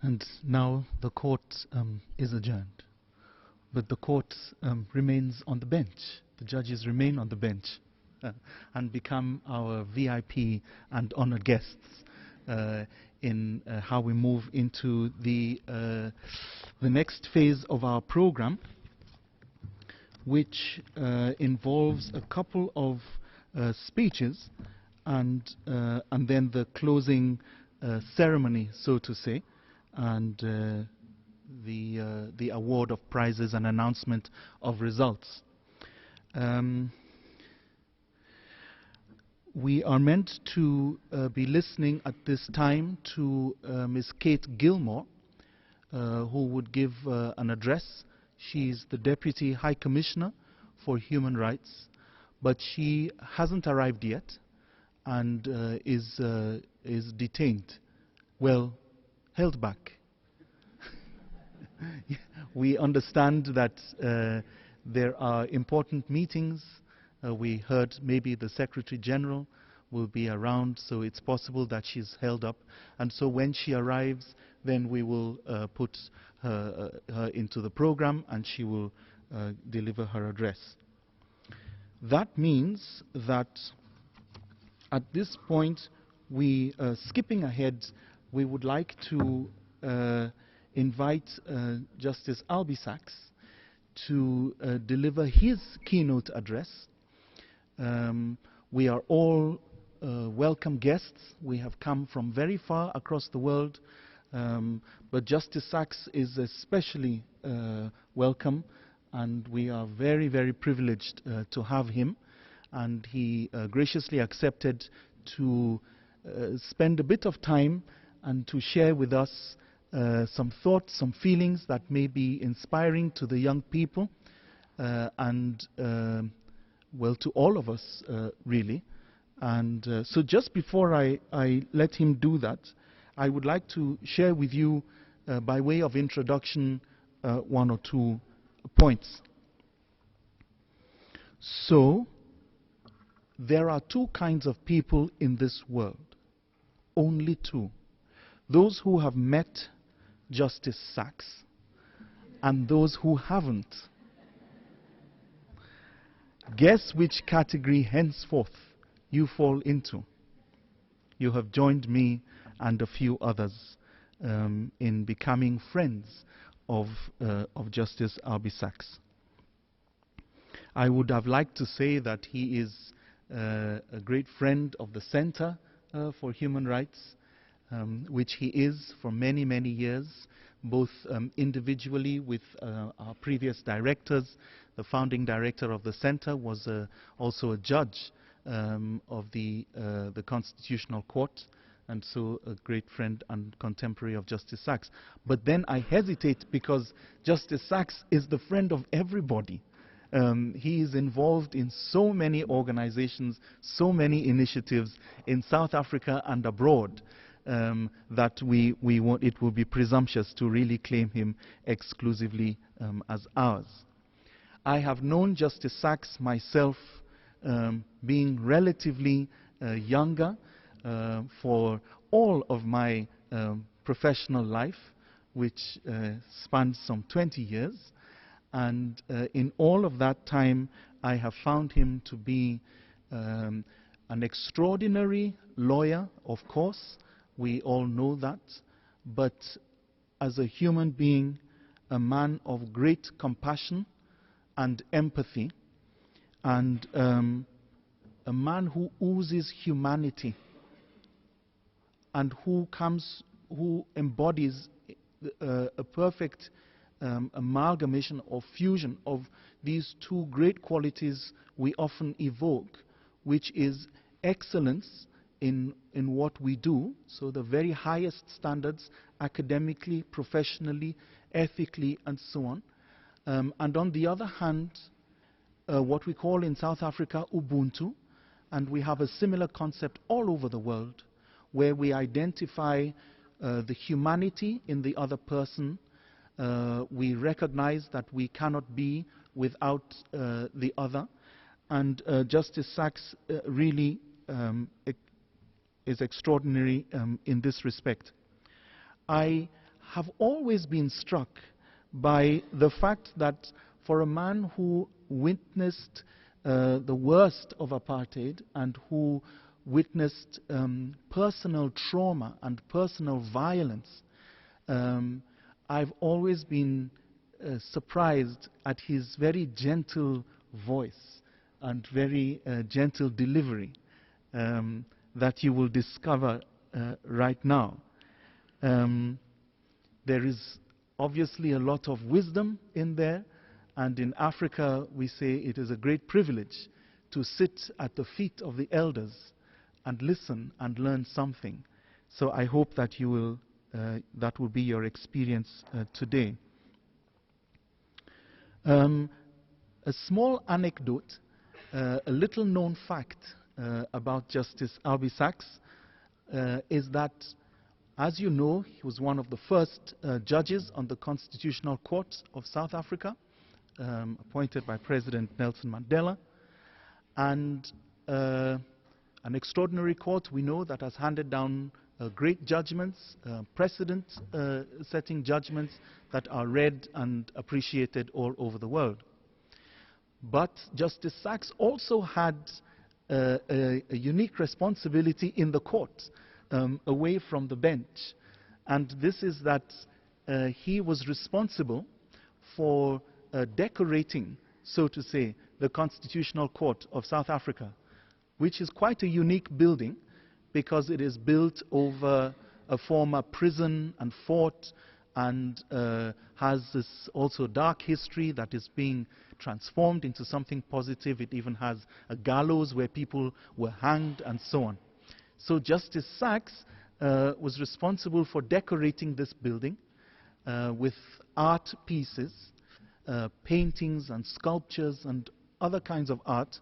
And now the court is adjourned. But the court remains on the bench. The judges remain on the bench and become our VIP and honored guests in how we move into the next phase of our program, which involves a couple of speeches and then the closing ceremony, so to say, and the award of prizes and announcement of results. We are meant to be listening at this time to Ms. Kate Gilmore, who would give an address. She's the Deputy High Commissioner for Human Rights, but she hasn't arrived yet and is detained, well, held back. We understand that there are important meetings. We heard maybe the Secretary General will be around, so it's possible that she's held up. And so when she arrives, then we will put her into the program and she will deliver her address. That means that at this point, skipping ahead, we would like to invite Justice Albie Sachs to deliver his keynote address. We are all welcome guests. We have come from very far across the world, but Justice Sachs is especially welcome, and we are very, very privileged to have him. And he graciously accepted to spend a bit of time and to share with us some thoughts, some feelings that may be inspiring to the young people and well, to all of us, really. And so just before I let him do that, I would like to share with you, by way of introduction, one or two points. So, there are two kinds of people in this world. Only two. Those who have met Justice Sachs and those who haven't. Guess which category henceforth you fall into. You have joined me and a few others in becoming friends of Justice Albie Sachs. I would have liked to say that he is a great friend of the Center for Human Rights, which he is for many, many years, both individually with our previous directors. The founding director of the center was also a judge of the Constitutional Court, and so a great friend and contemporary of Justice Sachs. But then I hesitate because Justice Sachs is the friend of everybody. He is involved in so many organizations, so many initiatives in South Africa and abroad, that it will be presumptuous to really claim him exclusively as ours. I have known Justice Sachs myself, being relatively younger, for all of my professional life, which spans some 20 years. And in all of that time, I have found him to be an extraordinary lawyer, of course. We all know that. But as a human being, a man of great compassion and empathy, and a man who oozes humanity, and who embodies a perfect amalgamation or fusion of these two great qualities we often evoke, which is excellence in what we do, so the very highest standards academically, professionally, ethically, and so on. And on the other hand, what we call in South Africa Ubuntu, and we have a similar concept all over the world, where we identify the humanity in the other person. We recognize that we cannot be without the other, and Justice Sachs really is extraordinary in this respect. I have always been struck by the fact that for a man who witnessed the worst of apartheid and who witnessed personal trauma and personal violence, I've always been surprised at his very gentle voice and very gentle delivery that you will discover right now. There is obviously a lot of wisdom in there, and in Africa we say it is a great privilege to sit at the feet of the elders and listen and learn something. So I hope that you will, that will be your experience today. A small anecdote, a little known fact about Justice Albie Sachs is that, as you know, he was one of the first judges on the Constitutional Court of South Africa, appointed by President Nelson Mandela, and an extraordinary court, we know, that has handed down great judgments, precedent-setting judgments that are read and appreciated all over the world. But Justice Sachs also had a unique responsibility in the court, away from the bench. And this is that he was responsible for decorating, so to say, the Constitutional Court of South Africa, which is quite a unique building because it is built over a former prison and fort, and has this also dark history that is being transformed into something positive. It even has a gallows where people were hanged and so on. So Justice Sachs was responsible for decorating this building with art pieces, paintings and sculptures and other kinds of art.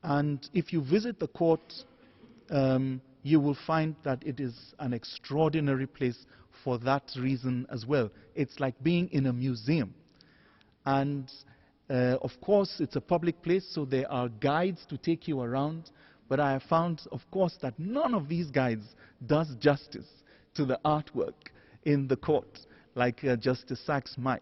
And if you visit the court, you will find that it is an extraordinary place for that reason as well. It's like being in a museum. And of course, it's a public place, so there are guides to take you around. But I have found, of course, that none of these guides does justice to the artwork in the court, like Justice Sachs might.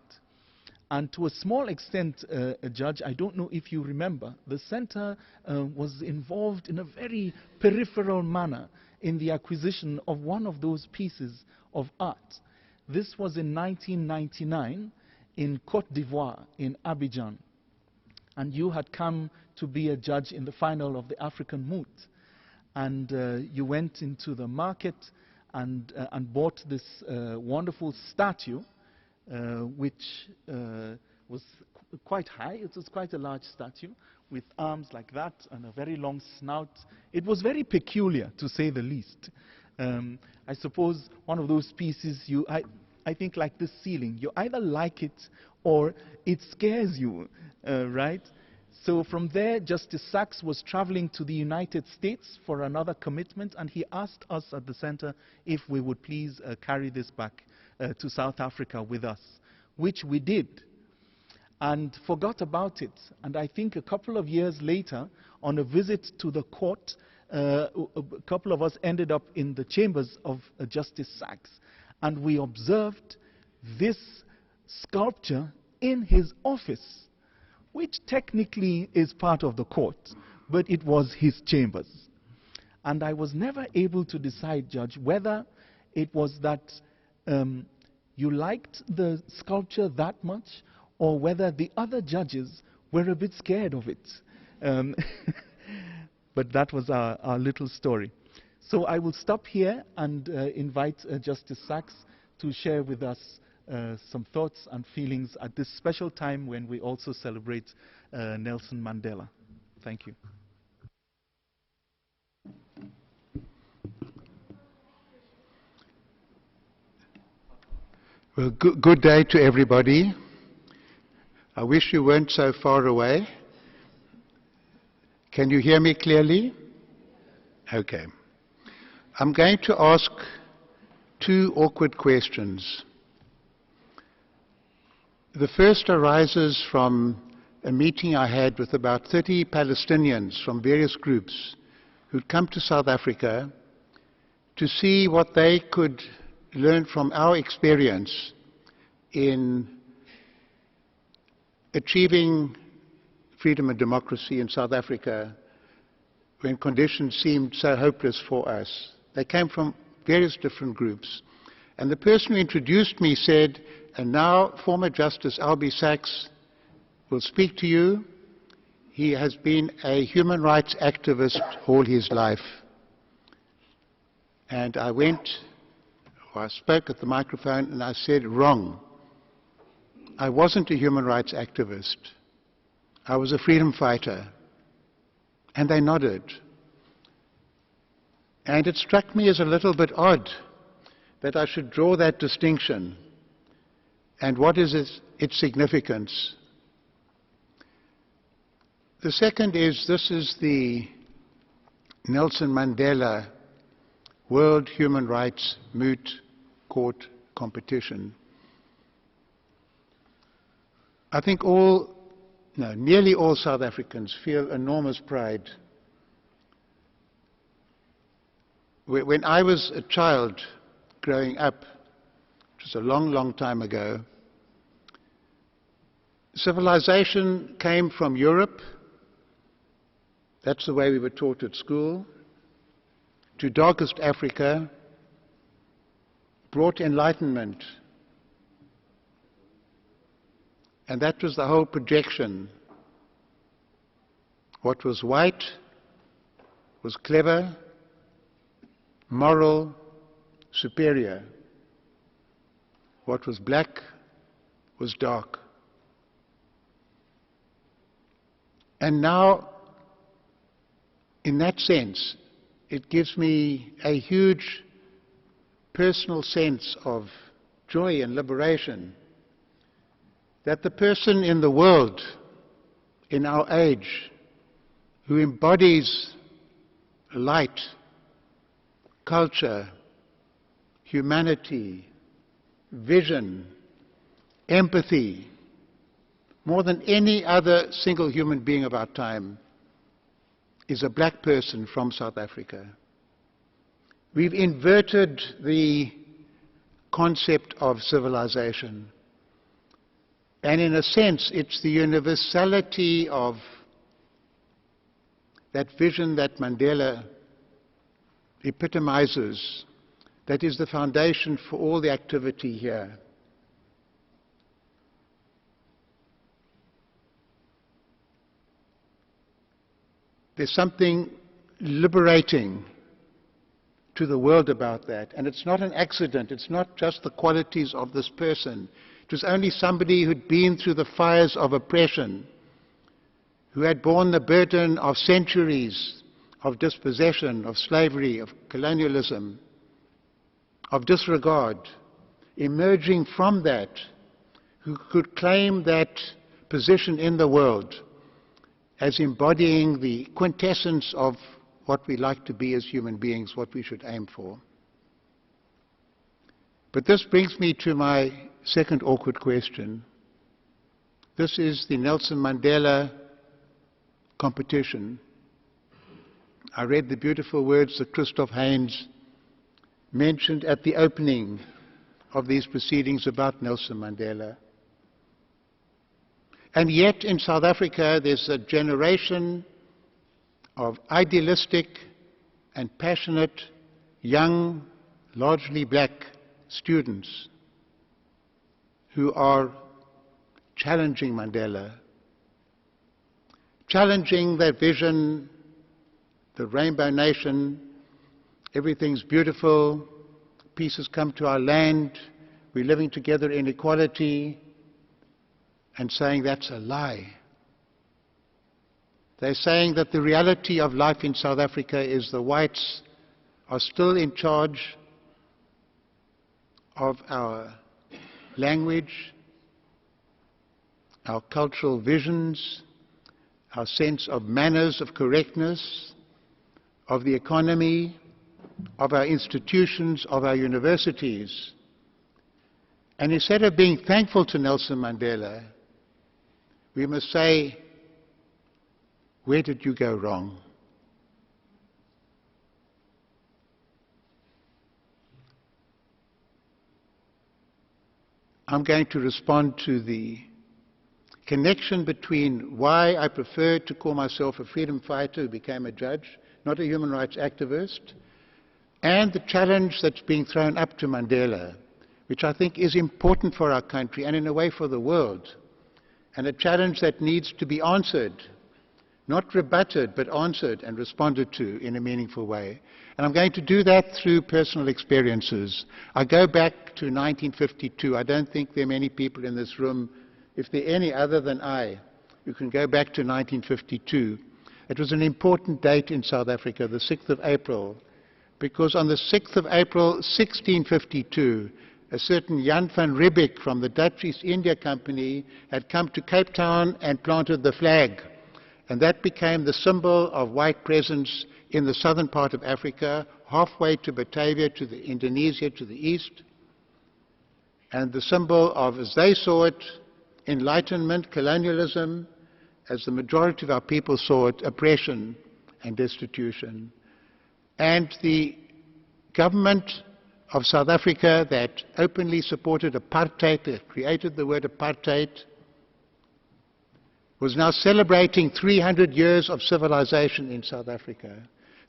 And to a small extent, Judge, I don't know if you remember, the center was involved in a very peripheral manner in the acquisition of one of those pieces of art. This was in 1999 in Côte d'Ivoire, in Abidjan. And you had come to be a judge in the final of the African Moot. And you went into the market and bought this wonderful statue, which was quite high. It was quite a large statue with arms like that and a very long snout. It was very peculiar, to say the least. I suppose one of those pieces, I think like this ceiling, you either like it or it scares you, right? So from there, Justice Sachs was traveling to the United States for another commitment, and he asked us at the center if we would please carry this back to South Africa with us, which we did, and forgot about it. And I think a couple of years later, on a visit to the court, a couple of us ended up in the chambers of Justice Sachs, and we observed this sculpture in his office, which technically is part of the court, but it was his chambers. And I was never able to decide, Judge, whether it was that you liked the sculpture that much, or whether the other judges were a bit scared of it. But that was our little story. So I will stop here and invite Justice Sachs to share with us some thoughts and feelings at this special time when we also celebrate Nelson Mandela. Thank you. Well, good day to everybody. I wish you weren't so far away. Can you hear me clearly? Okay. I'm going to ask two awkward questions. The first arises from a meeting I had with about 30 Palestinians from various groups who'd come to South Africa to see what they could learn from our experience in achieving freedom and democracy in South Africa when conditions seemed so hopeless for us. They came from various different groups. And the person who introduced me said, and now former Justice Albie Sachs will speak to you. He has been a human rights activist all his life. And I spoke at the microphone and I said, wrong. I wasn't a human rights activist. I was a freedom fighter. And they nodded. And it struck me as a little bit odd that I should draw that distinction. And what is its significance? The second is, this is the Nelson Mandela World Human Rights Moot Court competition. I think nearly all South Africans feel enormous pride. When I was a child growing up, which was a long, long time ago, civilization came from Europe. That's the way we were taught at school. To darkest Africa, brought enlightenment. And that was the whole projection. What was white was clever, moral, superior. What was black was dark. And now, in that sense, it gives me a huge personal sense of joy and liberation that the person in the world, in our age, who embodies light, culture, humanity, vision, empathy, more than any other single human being of our time, is a black person from South Africa. We've inverted the concept of civilization. And in a sense, it's the universality of that vision that Mandela epitomizes that is the foundation for all the activity here. There's something liberating to the world about that. And it's not an accident. It's not just the qualities of this person. It was only somebody who'd been through the fires of oppression, who had borne the burden of centuries of dispossession, of slavery, of colonialism, of disregard, emerging from that, who could claim that position in the world as embodying the quintessence of what we like to be as human beings, what we should aim for. But this brings me to my second awkward question. This is the Nelson Mandela competition. I read the beautiful words that Christoph Haynes mentioned at the opening of these proceedings about Nelson Mandela. And yet in South Africa there's a generation of idealistic and passionate young, largely black students who are challenging Mandela, challenging their vision, the rainbow nation, everything's beautiful, peace has come to our land, we're living together in equality, and saying that's a lie. They're saying that the reality of life in South Africa is the whites are still in charge of our language, our cultural visions, our sense of manners, of correctness, of the economy, of our institutions, of our universities. And instead of being thankful to Nelson Mandela, we must say, where did you go wrong? I'm going to respond to the connection between why I prefer to call myself a freedom fighter who became a judge, not a human rights activist, and the challenge that's being thrown up to Mandela, which I think is important for our country and in a way for the world, and a challenge that needs to be answered, not rebutted, but answered and responded to in a meaningful way. And I'm going to do that through personal experiences. I go back to 1952. I don't think there are many people in this room, if there are any other than I, who can go back to 1952. It was an important date in South Africa, the 6th of April, because on the 6th of April, 1652, a certain Jan van Riebeeck from the Dutch East India Company had come to Cape Town and planted the flag. And that became the symbol of white presence in the southern part of Africa, halfway to Batavia, to the Indonesia to the east, and the symbol of, as they saw it, enlightenment, colonialism, as the majority of our people saw it, oppression and destitution. And the government of South Africa that openly supported apartheid, that created the word apartheid, was now celebrating 300 years of civilization in South Africa.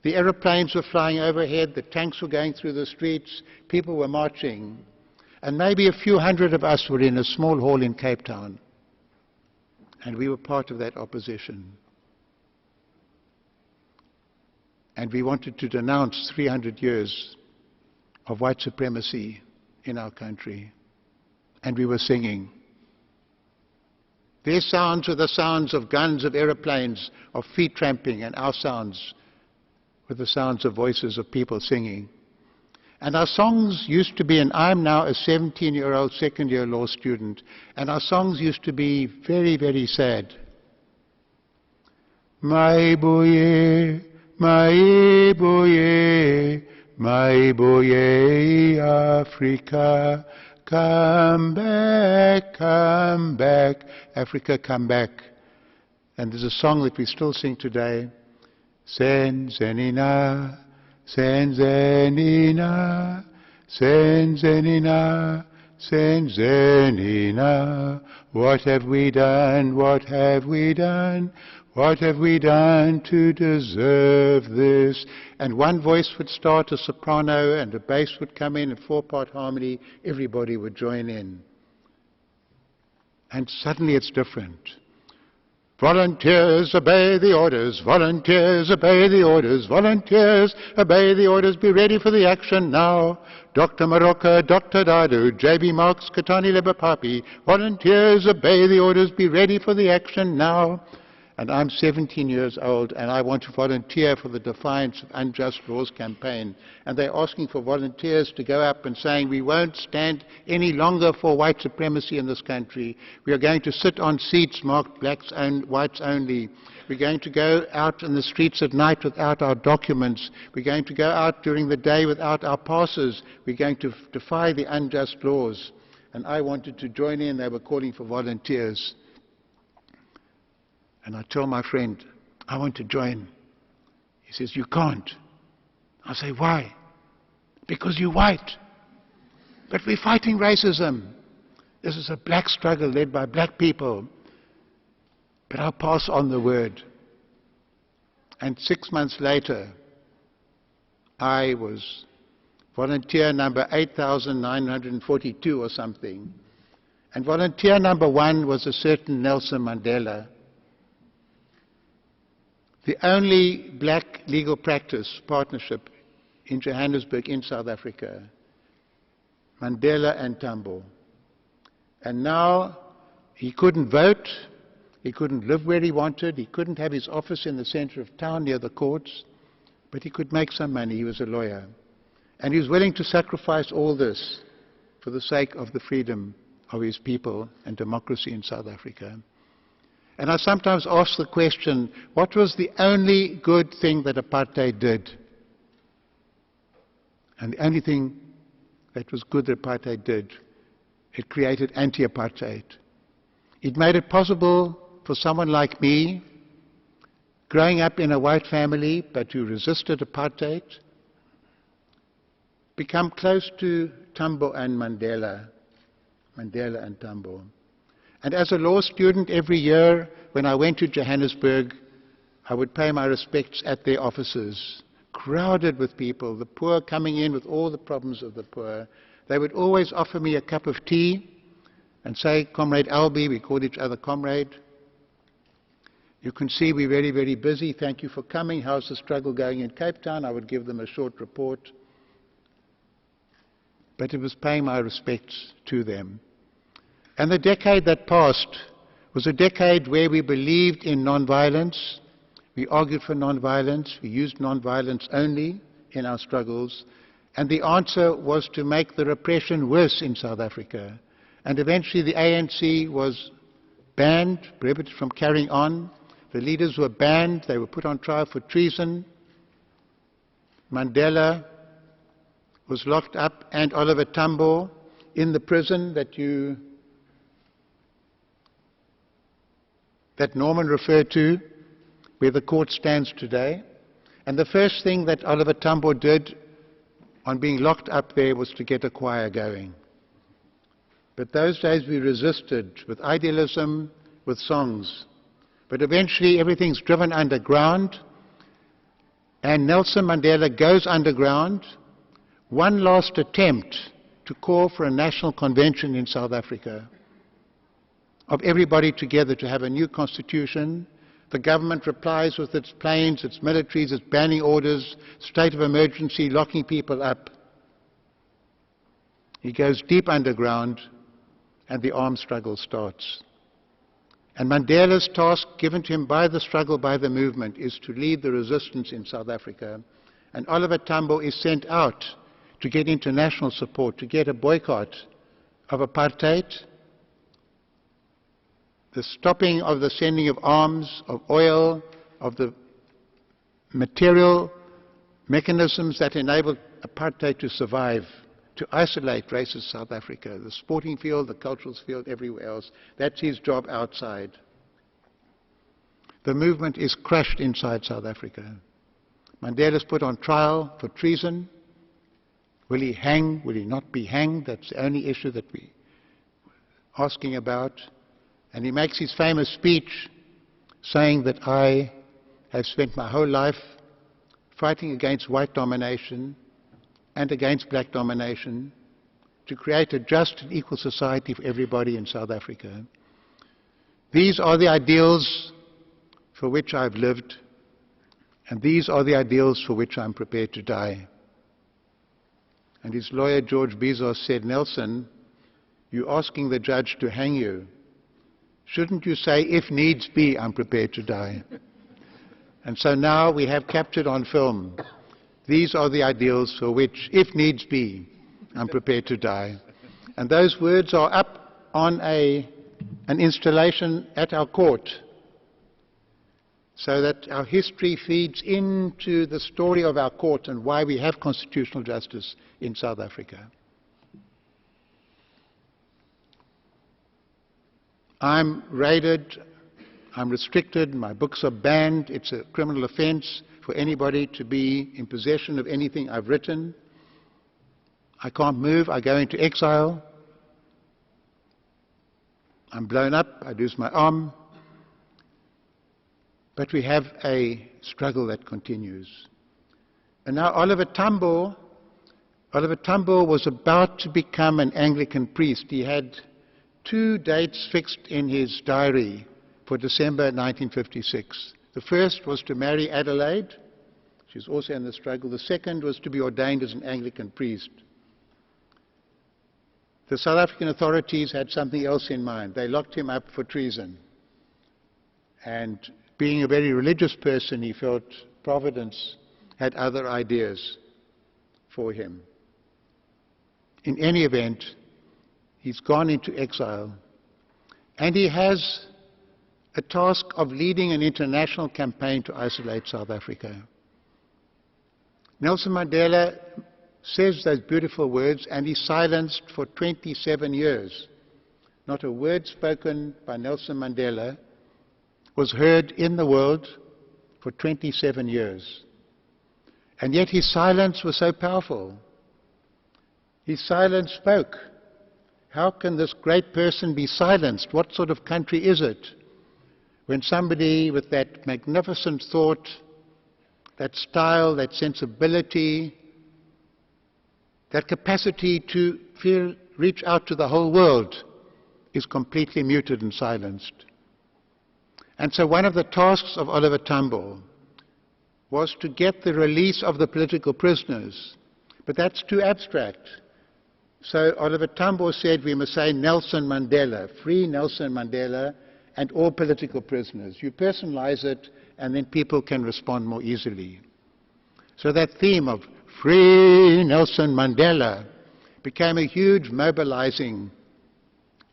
The aeroplanes were flying overhead, the tanks were going through the streets, people were marching, and maybe a few hundred of us were in a small hall in Cape Town, and we were part of that opposition. And we wanted to denounce 300 years of white supremacy in our country, and we were singing. Their sounds were the sounds of guns, of aeroplanes, of feet tramping, and our sounds were the sounds of voices of people singing. And our songs used to be, and I'm now a 17-year-old second-year law student, and our songs used to be very, very sad. My boye, my boye, my boye, Africa, come back, Africa, come back. And there's a song that we still sing today. Senzenina, Senzenina, Senzenina, Senzenina. What have we done? What have we done? What have we done to deserve this? And one voice would start, a soprano, and a bass would come in 4-part harmony. Everybody would join in. And suddenly it's different. Volunteers, obey the orders. Volunteers, obey the orders. Volunteers, obey the orders. Be ready for the action now. Dr. Maroka, Dr. Dadu, J.B. Marks, Katani Lebapapi. Volunteers, obey the orders. Be ready for the action now. And I'm 17 years old, and I want to volunteer for the Defiance of Unjust Laws campaign. And they're asking for volunteers to go up and saying, we won't stand any longer for white supremacy in this country. We are going to sit on seats marked blacks and whites only. We're going to go out in the streets at night without our documents. We're going to go out during the day without our passes. We're going to defy the unjust laws. And I wanted to join in. They were calling for volunteers. And I tell my friend, I want to join. He says, you can't. I say, why? Because you're white. But we're fighting racism. This is a black struggle led by black people. But I'll pass on the word. And 6 months later, I was volunteer number 8,942 or something. And volunteer number 1 was a certain Nelson Mandela. The only black legal practice partnership in Johannesburg, in South Africa. Mandela and Tambo. And now he couldn't vote, he couldn't live where he wanted, he couldn't have his office in the center of town near the courts, but he could make some money. He was a lawyer. And he was willing to sacrifice all this for the sake of the freedom of his people and democracy in South Africa. And I sometimes ask the question, what was the only good thing that apartheid did? And the only thing that was good that apartheid did, it created anti-apartheid. It made it possible for someone like me, growing up in a white family but who resisted apartheid, become close to Tambo and Mandela Mandela and Tambo. And as a law student, every year when I went to Johannesburg, I would pay my respects at their offices, crowded with people, the poor coming in with all the problems of the poor. They would always offer me a cup of tea and say, "Comrade Albie," we called each other comrade, "you can see we're very, very busy. Thank you for coming. How's the struggle going in Cape Town?" I would give them a short report. But it was paying my respects to them. And the decade that passed was a decade where we believed in nonviolence. We argued for nonviolence. We used nonviolence only in our struggles. And the answer was to make the repression worse in South Africa. And eventually the ANC was banned, prohibited from carrying on. The leaders were banned. They were put on trial for treason. Mandela was locked up, and Oliver Tambo in the prison that Norman referred to, where the court stands today. And the first thing that Oliver Tambo did on being locked up there was to get a choir going. But those days we resisted with idealism, with songs. But eventually everything's driven underground, and Nelson Mandela goes underground. One last attempt to call for a national convention in South Africa, of everybody together to have a new constitution. The government replies with its planes, its militaries, its banning orders, state of emergency, locking people up. He goes deep underground, and the armed struggle starts. And Mandela's task given to him by the struggle, by the movement, is to lead the resistance in South Africa. And Oliver Tambo is sent out to get international support, to get a boycott of apartheid, the stopping of the sending of arms, of oil, of the material mechanisms that enabled apartheid to survive, to isolate racist South Africa, the sporting field, the cultural field, everywhere else. That's his job outside. The movement is crushed inside South Africa. Mandela's put on trial for treason. Will he hang? Will he not be hanged? That's the only issue that we're asking about. And he makes his famous speech saying that I have spent my whole life fighting against white domination and against black domination to create a just and equal society for everybody in South Africa. These are the ideals for which I've lived, and these are the ideals for which I'm prepared to die. And his lawyer, George Bezos, said, "Nelson, you're asking the judge to hang you. Shouldn't you say, if needs be, I'm prepared to die?" And so now we have captured on film, these are the ideals for which, if needs be, I'm prepared to die. And those words are up on an installation at our court, so that our history feeds into the story of our court and why we have constitutional justice in South Africa. I'm raided, I'm restricted, my books are banned. It's a criminal offense for anybody to be in possession of anything I've written. I can't move, I go into exile. I'm blown up, I lose my arm. But we have a struggle that continues. And now Oliver Tambo was about to become an Anglican priest. He had 2 dates fixed in his diary for December 1956. The first was to marry Adelaide. She's also in the struggle. The second was to be ordained as an Anglican priest. The South African authorities had something else in mind. They locked him up for treason. And being a very religious person, he felt Providence had other ideas for him. In any event, he's gone into exile, and he has a task of leading an international campaign to isolate South Africa. Nelson Mandela says those beautiful words, and he's silenced for 27 years. Not a word spoken by Nelson Mandela was heard in the world for 27 years. And yet his silence was so powerful. His silence spoke. How can this great person be silenced? What sort of country is it when somebody with that magnificent thought, that style, that sensibility, that capacity to reach out to the whole world is completely muted and silenced? And so one of the tasks of Oliver Tambo was to get the release of the political prisoners. But that's too abstract. So Oliver Tambo said we must say Nelson Mandela, free Nelson Mandela and all political prisoners. You personalize it and then people can respond more easily. So that theme of free Nelson Mandela became a huge mobilizing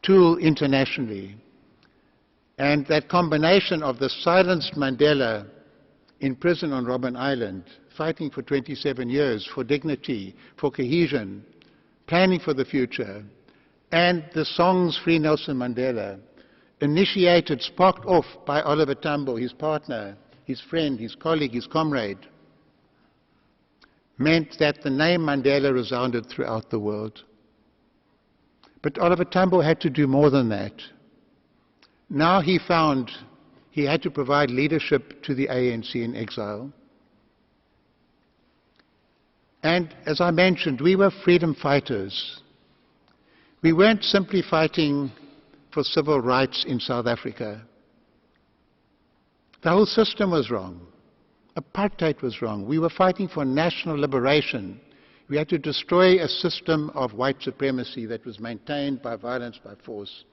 tool internationally. And that combination of the silenced Mandela in prison on Robben Island, fighting for 27 years for dignity, for cohesion, planning for the future, and the songs Free Nelson Mandela, initiated, sparked off by Oliver Tambo, his partner, his friend, his colleague, his comrade, meant that the name Mandela resounded throughout the world. But Oliver Tambo had to do more than that. Now he found he had to provide leadership to the ANC in exile. And as I mentioned, we were freedom fighters. We weren't simply fighting for civil rights in South Africa. The whole system was wrong. Apartheid was wrong. We were fighting for national liberation. We had to destroy a system of white supremacy that was maintained by violence, by force.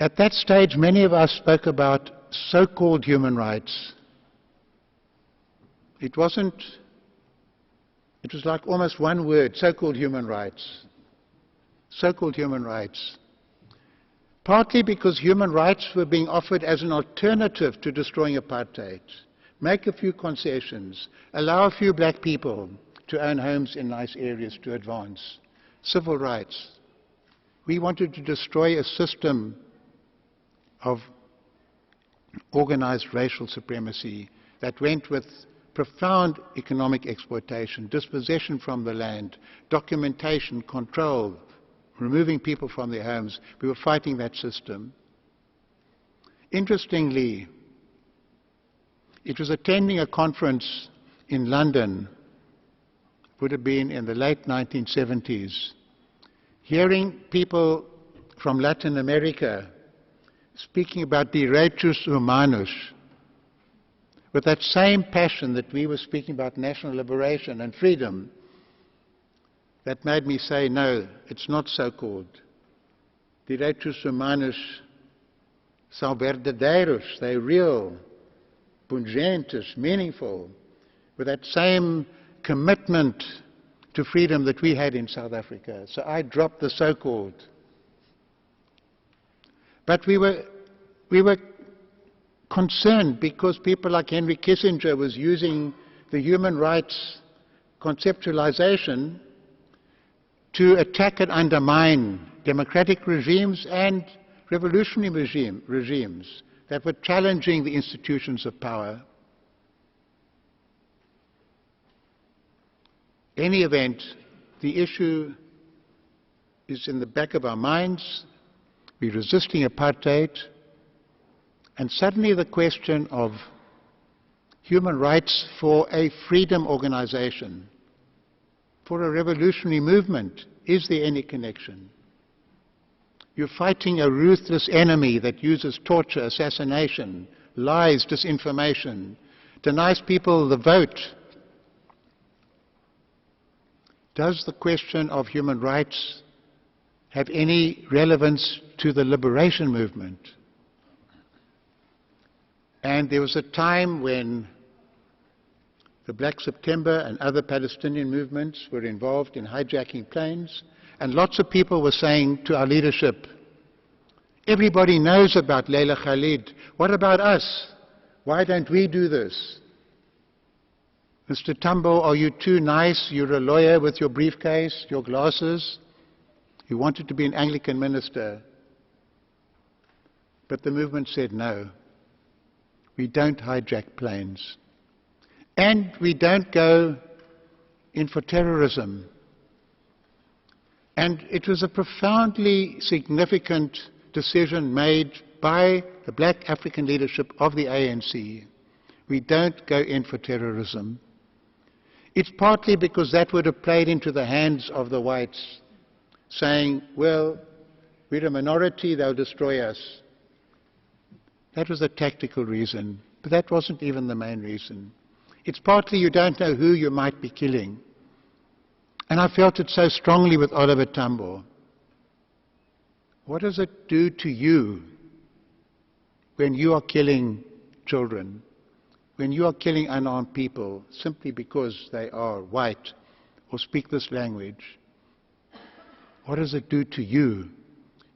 At that stage, many of us spoke about so-called human rights. It was like almost one word, so-called human rights. So-called human rights. Partly because human rights were being offered as an alternative to destroying apartheid. Make a few concessions. Allow a few black people to own homes in nice areas to advance. Civil rights. We wanted to destroy a system of organized racial supremacy that went with profound economic exploitation, dispossession from the land, documentation, control, removing people from their homes. We were fighting that system. Interestingly, it was attending a conference in London, would have been in the late 1970s, hearing people from Latin America speaking about direitos humanos with that same passion that we were speaking about national liberation and freedom, that made me say, no, it's not so-called. Direitos humanos são verdadeiros, they're real, pungentes, meaningful, with that same commitment to freedom that we had in South Africa. So I dropped the so-called. But we were concerned because people like Henry Kissinger was using the human rights conceptualization to attack and undermine democratic regimes and revolutionary regimes that were challenging the institutions of power. In any event, the issue is in the back of our minds. We're resisting apartheid, and suddenly the question of human rights for a freedom organization, for a revolutionary movement, is there any connection? You're fighting a ruthless enemy that uses torture, assassination, lies, disinformation, denies people the vote. Does the question of human rights have any relevance to the liberation movement? And there was a time when the Black September and other Palestinian movements were involved in hijacking planes, and lots of people were saying to our leadership, everybody knows about Leila Khalid. What about us? Why don't we do this? Mr. Tambo, are you too nice? You're a lawyer with your briefcase, your glasses. You wanted to be an Anglican minister. But the movement said no. We don't hijack planes. And we don't go in for terrorism. And it was a profoundly significant decision made by the black African leadership of the ANC. We don't go in for terrorism. It's partly because that would have played into the hands of the whites, saying, well, we're a minority, they'll destroy us. That was a tactical reason, but that wasn't even the main reason. It's partly you don't know who you might be killing. And I felt it so strongly with Oliver Tambo. What does it do to you when you are killing children, when you are killing unarmed people simply because they are white or speak this language? What does it do to you?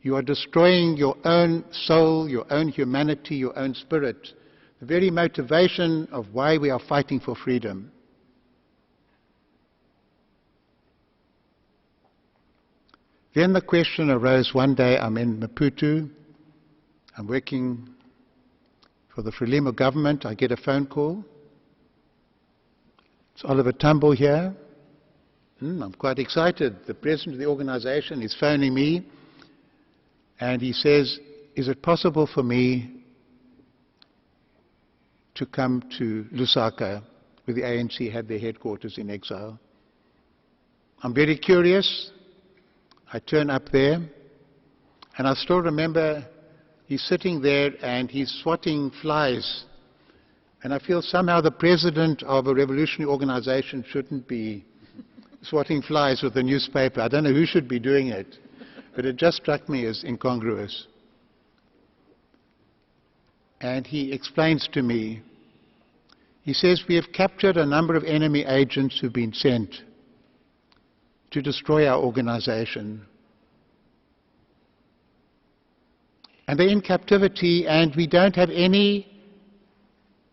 You are destroying your own soul, your own humanity, your own spirit, the very motivation of why we are fighting for freedom. Then the question arose one day, I'm in Maputo, I'm working for the Frelimo government, I get a phone call. It's Oliver Tambo here. I'm quite excited. The president of the organization is phoning me, and he says, is it possible for me to come to Lusaka, where the ANC had their headquarters in exile? I'm very curious. I turn up there, and I still remember he's sitting there and he's swatting flies. And I feel somehow the president of a revolutionary organization shouldn't be swatting flies with a newspaper. I don't know who should be doing it, but it just struck me as incongruous. And he explains to me, he says, we have captured a number of enemy agents who've been sent to destroy our organization. And they're in captivity, and we don't have any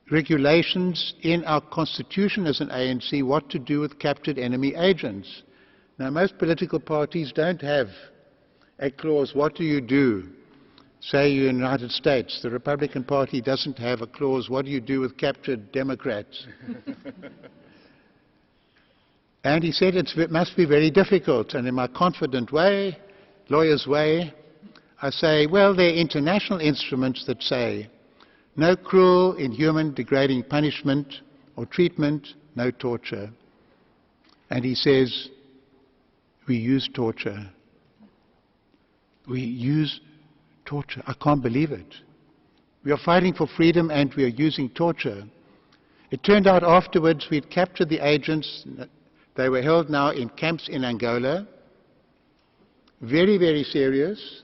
regulations in our constitution as an ANC what to do with captured enemy agents. Now, most political parties don't have a clause, what do you do? Say you're in the United States, the Republican Party doesn't have a clause, what do you do with captured Democrats? And he said it must be very difficult. And in my confident way, lawyer's way, I say, well, there are international instruments that say no cruel, inhuman, degrading punishment or treatment, no torture. And he says, we use torture. We use torture. I can't believe it. We are fighting for freedom and we are using torture. It turned out afterwards we'd captured the agents. They were held now in camps in Angola. Very, very serious.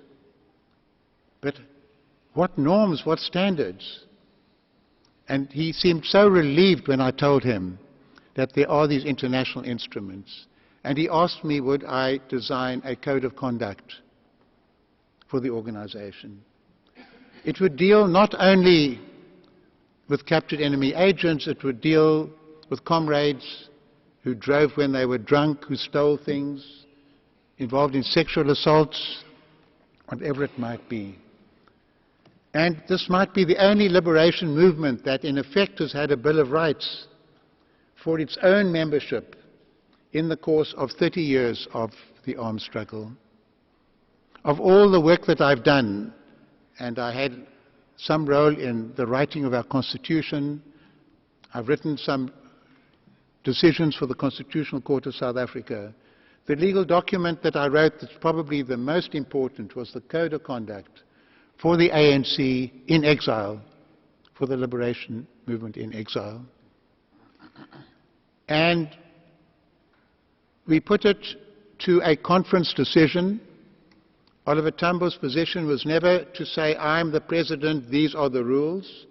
But what norms, what standards? And he seemed so relieved when I told him that there are these international instruments. And he asked me, would I design a code of conduct for the organization? It would deal not only with captured enemy agents, it would deal with comrades who drove when they were drunk, who stole things, involved in sexual assaults, whatever it might be. And this might be the only liberation movement that in effect has had a Bill of Rights for its own membership in the course of 30 years of the armed struggle. Of all the work that I've done, and I had some role in the writing of our Constitution, I've written some decisions for the Constitutional Court of South Africa. The legal document that I wrote that's probably the most important was the Code of Conduct for the ANC in exile, for the liberation movement in exile. And we put it to a conference decision. Oliver Tambo's position was never to say, I'm the president, these are the rules.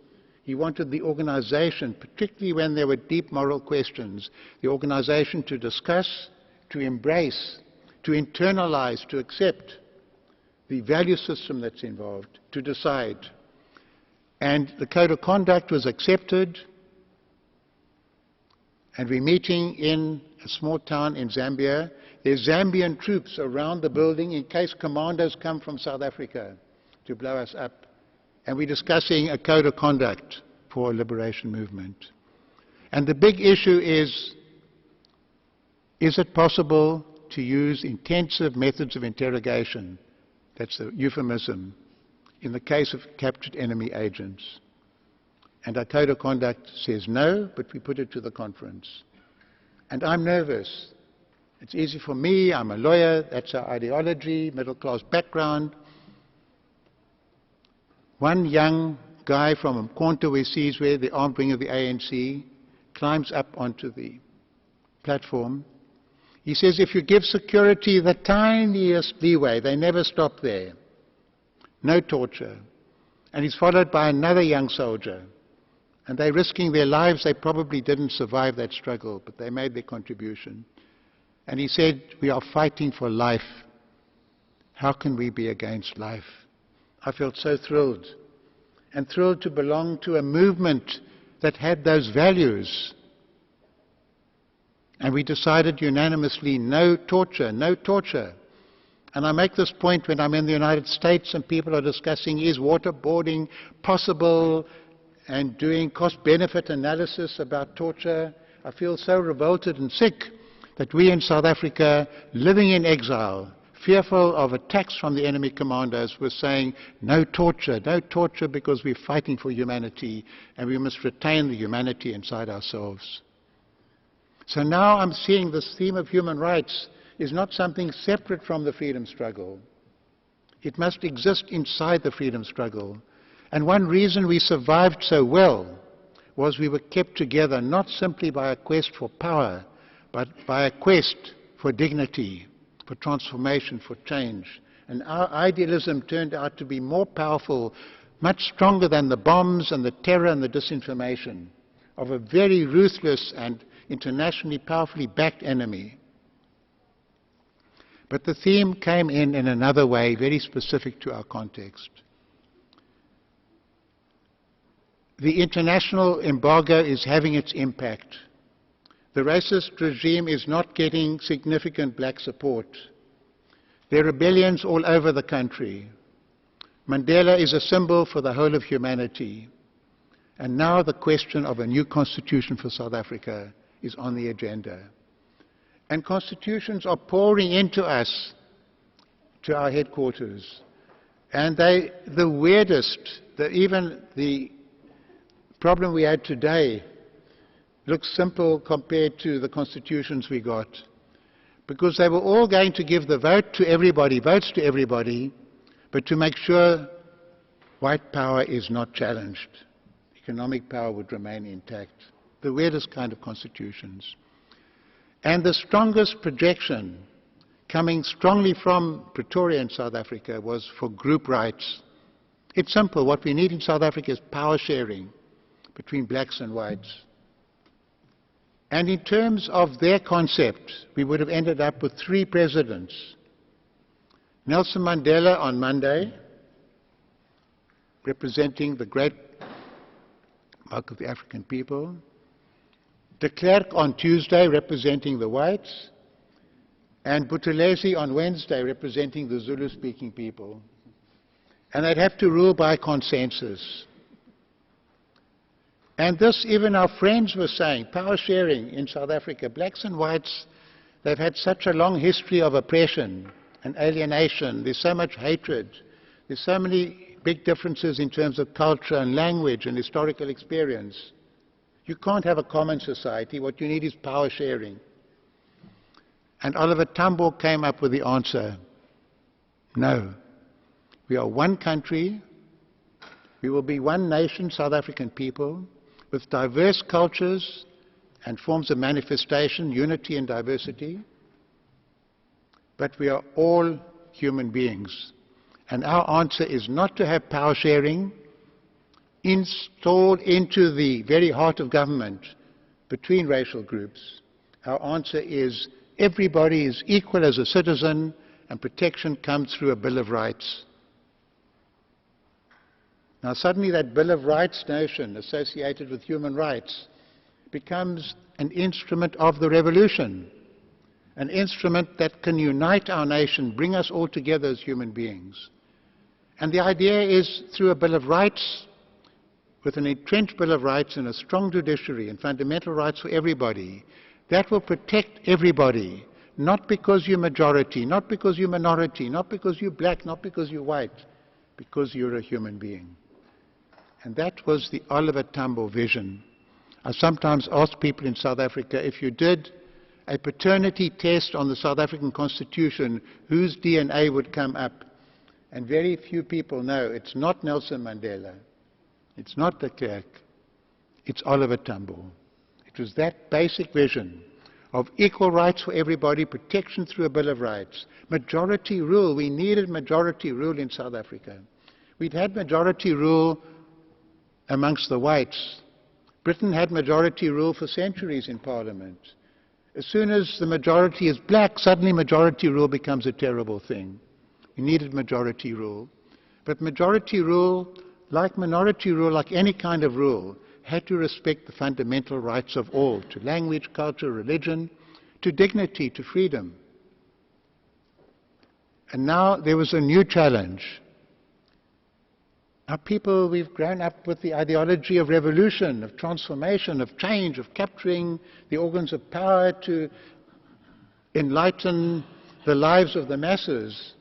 He wanted the organization, particularly when there were deep moral questions, the organization to discuss, to embrace, to internalize, to accept the value system that's involved, to decide. And the Code of Conduct was accepted, and we're meeting in a small town in Zambia. There's Zambian troops around the building in case commandos come from South Africa to blow us up. And we're discussing a code of conduct for a liberation movement. And the big issue is it possible to use intensive methods of interrogation, that's a euphemism, in the case of captured enemy agents. And our code of conduct says no, but we put it to the conference. And I'm nervous. It's easy for me, I'm a lawyer, that's our ideology, middle-class background. One young guy from Mkhonto, we sees where the armed wing of the ANC, climbs up onto the platform. He says, if you give security the tiniest leeway, they never stop there. No torture. And he's followed by another young soldier. And they're risking their lives. They probably didn't survive that struggle, but they made their contribution. And he said, we are fighting for life. How can we be against life? I felt so thrilled. And thrilled to belong to a movement that had those values. And we decided unanimously, no torture, no torture. And I make this point when I'm in the United States and people are discussing, is waterboarding possible, and doing cost-benefit analysis about torture. I feel so revolted and sick that we in South Africa, living in exile, fearful of attacks from the enemy commandos, were saying, no torture because we're fighting for humanity and we must retain the humanity inside ourselves. So now I'm seeing this theme of human rights is not something separate from the freedom struggle. It must exist inside the freedom struggle. And one reason we survived so well was we were kept together not simply by a quest for power, but by a quest for dignity, for transformation, for change. And our idealism turned out to be more powerful, much stronger than the bombs and the terror and the disinformation of a very ruthless and internationally powerfully backed enemy. But the theme came in another way, very specific to our context. The international embargo is having its impact. The racist regime is not getting significant black support. There are rebellions all over the country. Mandela is a symbol for the whole of humanity. And now the question of a new constitution for South Africa is on the agenda. And constitutions are pouring into us, to our headquarters. And the weirdest, even the problem we had today looks simple compared to the constitutions we got. Because they were all going to give the votes to everybody, but to make sure white power is not challenged. Economic power would remain intact. The weirdest kind of constitutions. And the strongest projection coming strongly from Pretoria in South Africa was for group rights. It's simple. What we need in South Africa is power sharing between blacks and whites. And in terms of their concept, we would have ended up with 3 presidents. Nelson Mandela on Monday, representing the great bulk of the African people. De Klerk on Tuesday, representing the whites. And Buthelezi on Wednesday, representing the Zulu-speaking people. And they'd have to rule by consensus. And this, even our friends were saying, power sharing in South Africa, blacks and whites, they've had such a long history of oppression and alienation. There's so much hatred. There's so many big differences in terms of culture and language and historical experience. You can't have a common society. What you need is power sharing. And Oliver Tambo came up with the answer, no. We are one country. We will be one nation, South African people, with diverse cultures and forms of manifestation, unity and diversity. But we are all human beings. And our answer is not to have power sharing installed into the very heart of government between racial groups. Our answer is everybody is equal as a citizen and protection comes through a Bill of Rights. Now suddenly that Bill of Rights notion associated with human rights becomes an instrument of the revolution, an instrument that can unite our nation, bring us all together as human beings. And the idea is through a Bill of Rights, with an entrenched Bill of Rights and a strong judiciary and fundamental rights for everybody, that will protect everybody not because you're majority, not because you're minority, not because you're black, not because you're white, because you're a human being. And that was the Oliver Tambo vision. I sometimes ask people in South Africa, if you did a paternity test on the South African Constitution, whose DNA would come up? And very few people know it's not Nelson Mandela, it's not de Klerk, it's Oliver Tambo. It was that basic vision of equal rights for everybody, protection through a Bill of Rights, majority rule. We needed majority rule in South Africa. We'd had majority rule amongst the whites. Britain had majority rule for centuries in Parliament. As soon as the majority is black, suddenly majority rule becomes a terrible thing. We needed majority rule. But majority rule, like minority rule, like any kind of rule, had to respect the fundamental rights of all, to language, culture, religion, to dignity, to freedom. And now there was a new challenge. Our people, we've grown up with the ideology of revolution, of transformation, of change, of capturing the organs of power to enlighten the lives of the masses.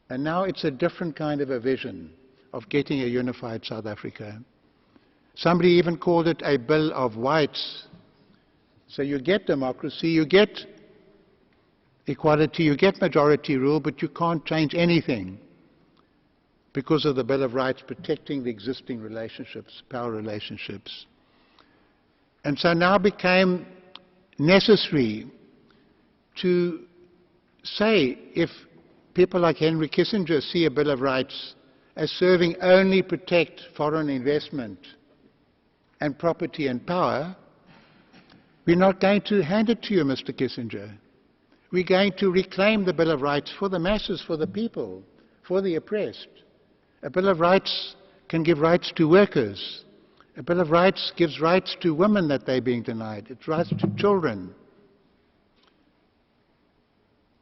And now it's a different kind of a vision of getting a unified South Africa. Somebody even called it a Bill of Whites. So you get democracy, you get equality, you get majority rule, but you can't change anything because of the Bill of Rights protecting the existing relationships, power relationships. And so now became necessary to say, if people like Henry Kissinger see a Bill of Rights as serving only protect foreign investment and property and power, we're not going to hand it to you, Mr. Kissinger. We're going to reclaim the Bill of Rights for the masses, for the people, for the oppressed. A Bill of Rights can give rights to workers. A Bill of Rights gives rights to women that they're being denied. It rights to children.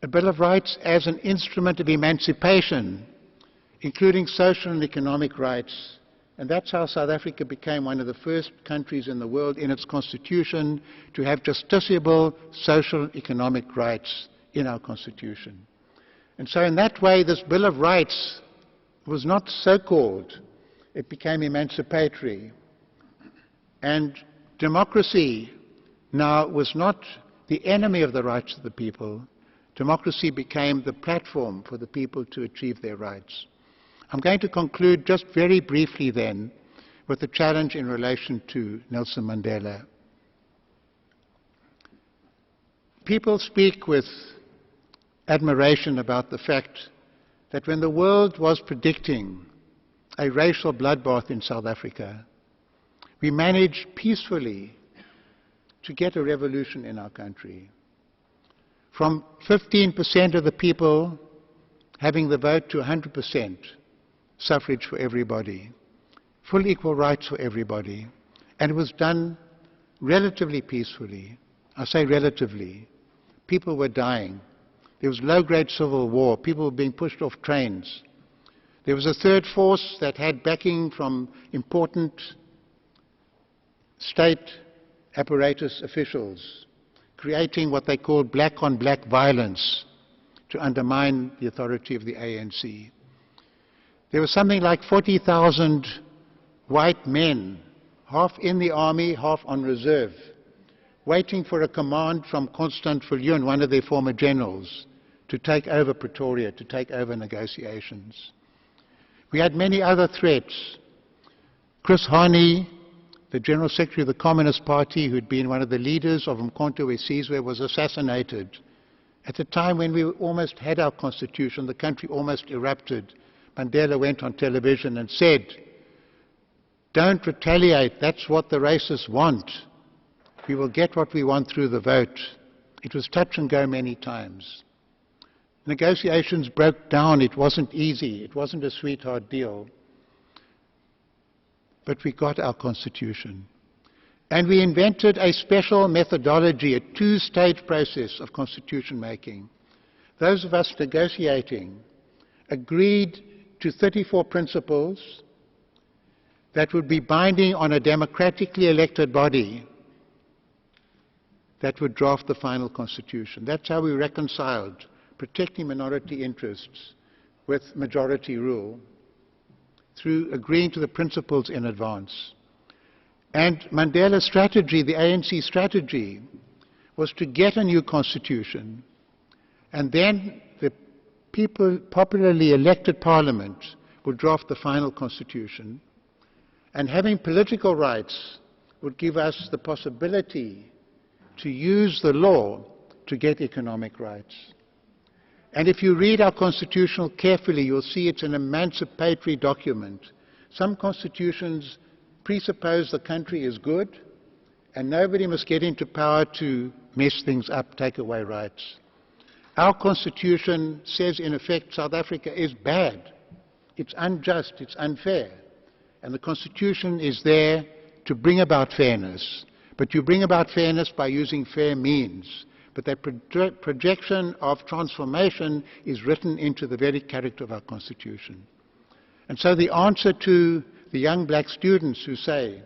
A Bill of Rights as an instrument of emancipation, including social and economic rights. And that's how South Africa became one of the first countries in the world in its constitution to have justiciable social and economic rights in our constitution. And so in that way, this Bill of Rights was not so-called. It became emancipatory. And democracy now was not the enemy of the rights of the people. Democracy became the platform for the people to achieve their rights. I'm going to conclude just very briefly then with a challenge in relation to Nelson Mandela. People speak with admiration about the fact that when the world was predicting a racial bloodbath in South Africa, we managed peacefully to get a revolution in our country. From 15% of the people having the vote to 100% suffrage for everybody, full equal rights for everybody. And it was done relatively peacefully. I say relatively. People were dying. There was low-grade civil war. People were being pushed off trains. There was a third force that had backing from important state apparatus officials, creating what they called black-on-black violence to undermine the authority of the ANC. There was something like 40,000 white men, half in the army, half on reserve, waiting for a command from Constant Viljoen, one of their former generals, to take over Pretoria, to take over negotiations. We had many other threats. Chris Hani, the General Secretary of the Communist Party, who had been one of the leaders of Umkhonto we Sizwe, was assassinated. At the time when we almost had our constitution, the country almost erupted. Mandela went on television and said, "Don't retaliate, that's what the racists want. We will get what we want through the vote." It was touch and go many times. Negotiations broke down. It wasn't easy. It wasn't a sweetheart deal. But we got our constitution. And we invented a special methodology, a two-stage process of constitution making. Those of us negotiating agreed to 34 principles that would be binding on a democratically elected body that would draft the final constitution. That's how we reconciled protecting minority interests with majority rule, through agreeing to the principles in advance. And Mandela's strategy, the ANC strategy, was to get a new constitution, and then the popularly elected parliament would draft the final constitution, and having political rights would give us the possibility to use the law to get economic rights. And if you read our constitution carefully, you'll see it's an emancipatory document. Some constitutions presuppose the country is good, and nobody must get into power to mess things up, take away rights. Our constitution says, in effect, South Africa is bad. It's unjust, it's unfair. And the constitution is there to bring about fairness. But you bring about fairness by using fair means. But that projection of transformation is written into the very character of our Constitution. And so the answer to the young black students who say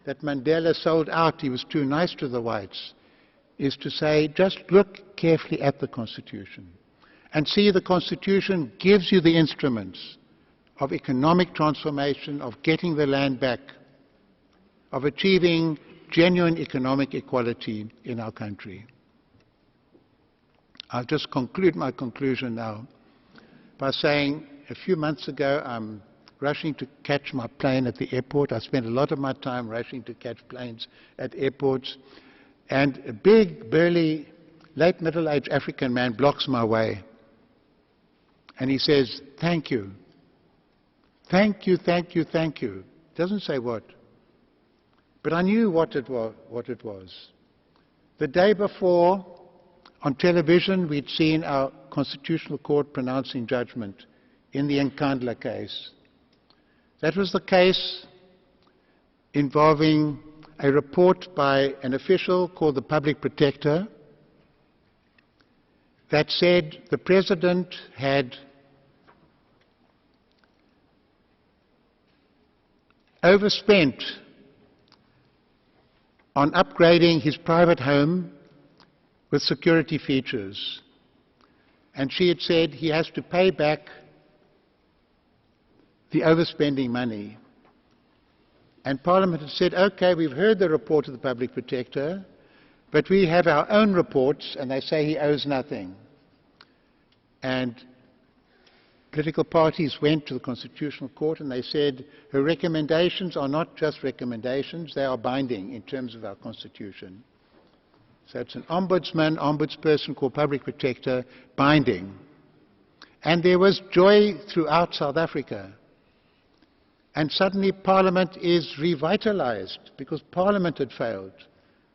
that Mandela sold out, he was too nice to the whites, is to say, just look carefully at the Constitution and see the Constitution gives you the instruments of economic transformation, of getting the land back, of achieving genuine economic equality in our country. I'll just conclude my conclusion now by saying a few months ago I'm rushing to catch my plane at the airport. I spend a lot of my time rushing to catch planes at airports, and a big, burly, late middle-aged African man blocks my way, and he says, "Thank you. Thank you, thank you, thank you." Doesn't say what. But I knew what it was. The day before, on television, we'd seen our Constitutional Court pronouncing judgment in the Nkandla case. That was the case involving a report by an official called the Public Protector that said the President had overspent on upgrading his private home with security features. And she had said he has to pay back the overspending money. And Parliament had said, okay, we've heard the report of the Public Protector, but we have our own reports, and they say he owes nothing. And political parties went to the Constitutional Court and they said her recommendations are not just recommendations, they are binding in terms of our Constitution. So it's an ombudsman, ombudsperson called Public Protector, binding. And there was joy throughout South Africa. And suddenly Parliament is revitalized because Parliament had failed.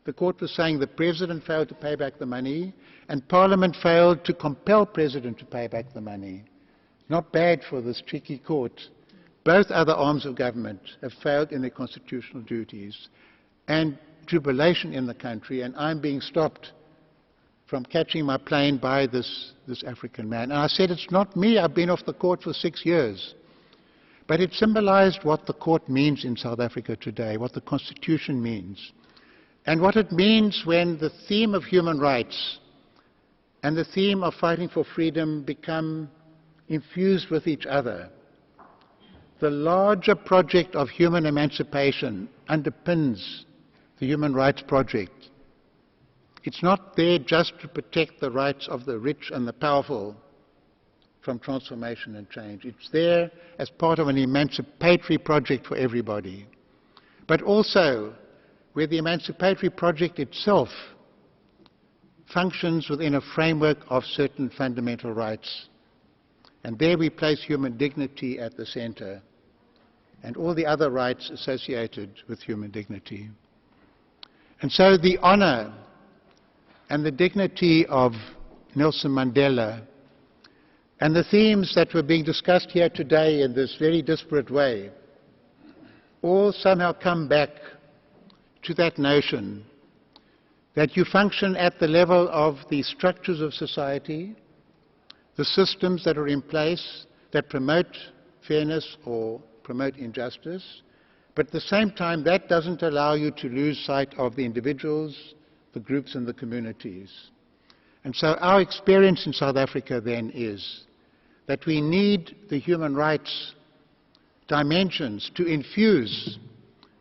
The court was saying the President failed to pay back the money, and Parliament failed to compel President to pay back the money. Not bad for this tricky court. Both other arms of government have failed in their constitutional duties. And jubilation in the country, and I'm being stopped from catching my plane by this African man. And I said, it's not me, I've been off the court for 6 years. But it symbolized what the court means in South Africa today, what the Constitution means, and what it means when the theme of human rights and the theme of fighting for freedom become infused with each other. The larger project of human emancipation underpins the human rights project. It's not there just to protect the rights of the rich and the powerful from transformation and change. It's there as part of an emancipatory project for everybody. But also where the emancipatory project itself functions within a framework of certain fundamental rights. And there we place human dignity at the center and all the other rights associated with human dignity. And so the honor and the dignity of Nelson Mandela and the themes that were being discussed here today in this very disparate way all somehow come back to that notion that you function at the level of the structures of society, the systems that are in place that promote fairness or promote injustice, but at the same time that doesn't allow you to lose sight of the individuals, the groups and the communities. And so our experience in South Africa then is that we need the human rights dimensions to infuse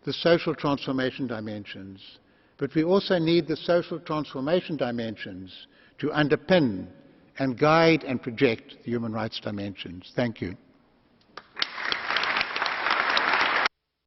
the social transformation dimensions, but we also need the social transformation dimensions to underpin and guide and project the human rights dimensions. Thank you.